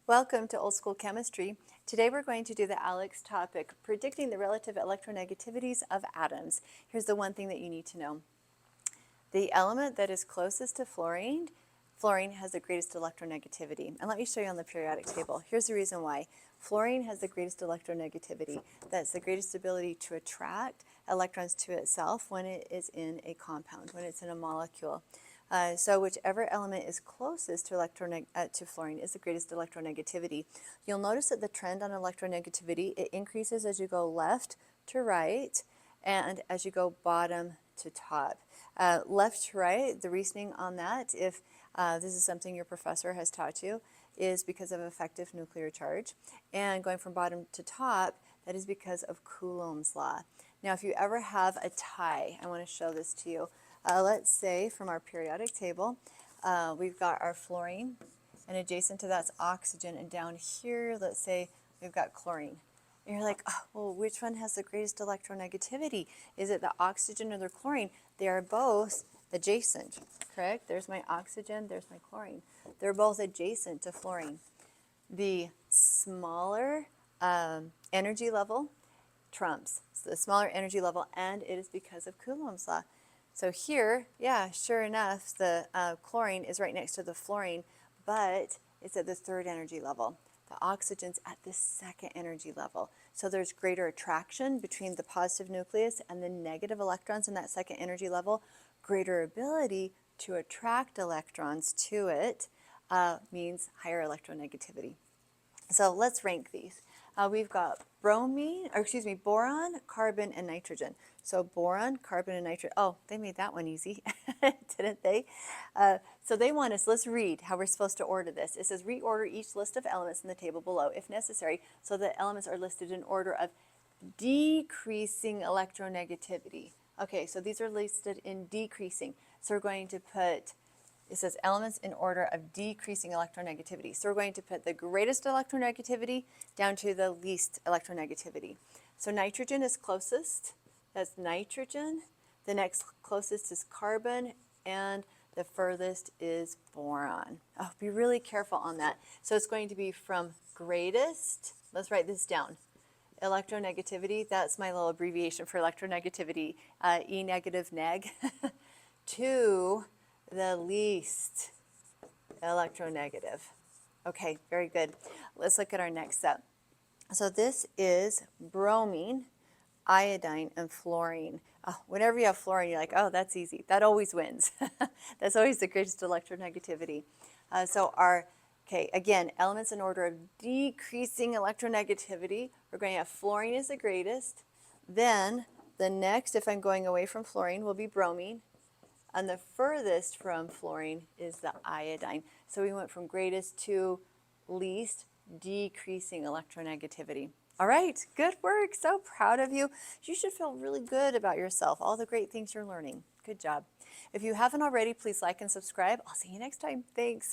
Welcome to Old School Chemistry. Today we're going to do the ALEKS topic, predicting the relative electronegativities of atoms. Here's the one thing that you need to know. The element that is closest to fluorine has the greatest electronegativity. And let me show you on the periodic table. Here's the reason why. Fluorine has the greatest electronegativity. That's the greatest ability to attract electrons to itself when it is in a compound, when it's in a molecule. So whichever element is closest to fluorine is the greatest electronegativity. You'll notice that the trend on electronegativity, it increases as you go left to right and as you go bottom to top. Left to right, the reasoning on that, if this is something your professor has taught you, is because of effective nuclear charge. And going from bottom to top, that is because of Coulomb's law. Now, if you ever have a tie, I want to show this to you. Let's say from our periodic table, we've got our fluorine, and adjacent to that's oxygen, and down here, let's say we've got chlorine. And you're like, oh, well, which one has the greatest electronegativity? Is it the oxygen or the chlorine? They are both adjacent, correct? There's my oxygen, there's my chlorine. They're both adjacent to fluorine. The smaller energy level trumps. So the smaller energy level, and it is because of Coulomb's law. So here, yeah, sure enough, the chlorine is right next to the fluorine, but it's at the third energy level. The oxygen's at the second energy level. So there's greater attraction between the positive nucleus and the negative electrons in that second energy level. Greater ability to attract electrons to it means higher electronegativity. So let's rank these. We've got boron, carbon, and nitrogen. So boron, carbon, and nitrogen. Oh, they made that one easy, didn't they? So they want us, let's read how we're supposed to order this. It says reorder each list of elements in the table below, if necessary, so the elements are listed in order of decreasing electronegativity. Okay, so these are listed in decreasing. So we're going to put, it says elements in order of decreasing electronegativity. So we're going to put the greatest electronegativity down to the least electronegativity. So nitrogen is closest. That's nitrogen. The next closest is carbon, and the furthest is boron. Oh, be really careful on that. So it's going to be from greatest, let's write this down. Electronegativity, that's my little abbreviation for electronegativity, E negative neg, to the least electronegative. Okay, very good. Let's look at our next set. So this is bromine, iodine, and fluorine. Whenever you have fluorine, you're like, oh, that's easy. That always wins. That's always the greatest electronegativity. Okay, again, elements in order of decreasing electronegativity. We're going to have fluorine is the greatest. Then the next, if I'm going away from fluorine, will be bromine. And the furthest from fluorine is the iodine. So we went from greatest to least, decreasing electronegativity. All right, good work. So proud of you. You should feel really good about yourself, all the great things you're learning. Good job. If you haven't already, please like and subscribe. I'll see you next time. Thanks.